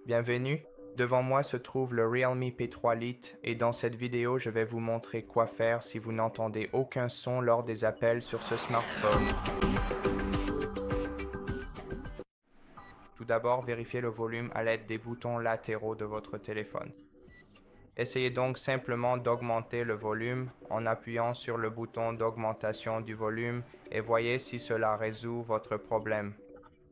Bienvenue, devant moi se trouve le Realme P3 Lite et dans cette vidéo je vais vous montrer quoi faire si vous n'entendez aucun son lors des appels sur ce smartphone. Tout d'abord, vérifiez le volume à l'aide des boutons latéraux de votre téléphone. Essayez donc simplement d'augmenter le volume en appuyant sur le bouton d'augmentation du volume et voyez si cela résout votre problème.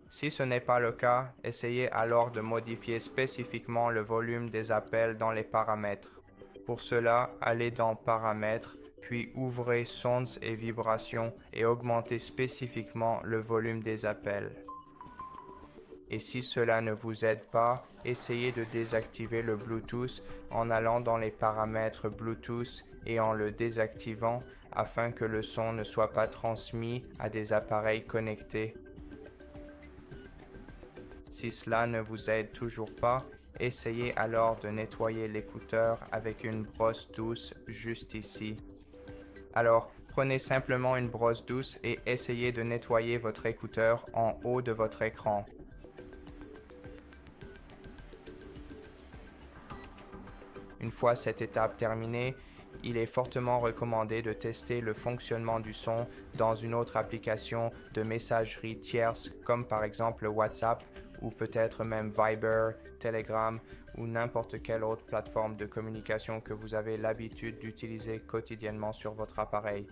Si ce n'est pas le cas, essayez alors de modifier spécifiquement le volume des appels dans les paramètres. Pour cela, allez dans Paramètres, puis ouvrez Sons et vibrations et augmentez spécifiquement le volume des appels. Et si cela ne vous aide pas, essayez de désactiver le Bluetooth en allant dans les paramètres Bluetooth et en le désactivant afin que le son ne soit pas transmis à des appareils connectés. Si cela ne vous aide toujours pas, essayez alors de nettoyer l'écouteur avec une brosse douce juste ici. Alors, prenez simplement une brosse douce et essayez de nettoyer votre écouteur en haut de votre écran. Une fois cette étape terminée, il est fortement recommandé de tester le fonctionnement du son dans une autre application de messagerie tierce comme par exemple WhatsApp ou peut-être même Viber, Telegram ou n'importe quelle autre plateforme de communication que vous avez l'habitude d'utiliser quotidiennement sur votre appareil.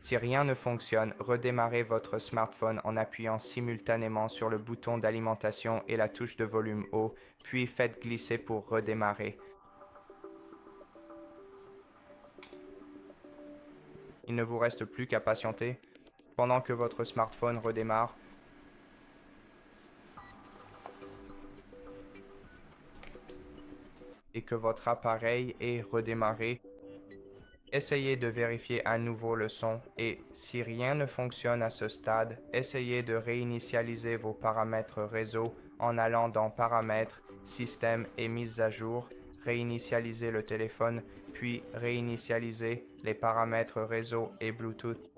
Si rien ne fonctionne, redémarrez votre smartphone en appuyant simultanément sur le bouton d'alimentation et la touche de volume haut, puis faites glisser pour redémarrer. Il ne vous reste plus qu'à patienter pendant que votre smartphone redémarre. Et que votre appareil est redémarré. Essayez de vérifier à nouveau le son et si rien ne fonctionne à ce stade, essayez de réinitialiser vos paramètres réseau en allant dans Paramètres, Système et Mise à jour, réinitialiser le téléphone, puis réinitialiser les paramètres réseau et Bluetooth.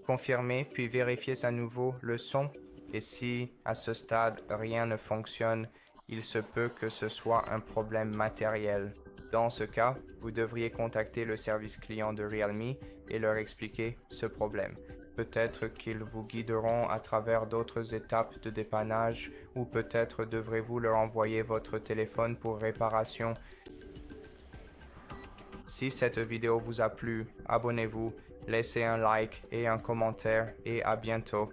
Confirmez puis vérifiez à nouveau le son et si à ce stade rien ne fonctionne, il se peut que ce soit un problème matériel. Dans ce cas, vous devriez contacter le service client de Realme et leur expliquer ce problème. Peut-être qu'ils vous guideront à travers d'autres étapes de dépannage ou peut-être devrez-vous leur envoyer votre téléphone pour réparation. Si cette vidéo vous a plu, abonnez-vous, laissez un like et un commentaire et à bientôt.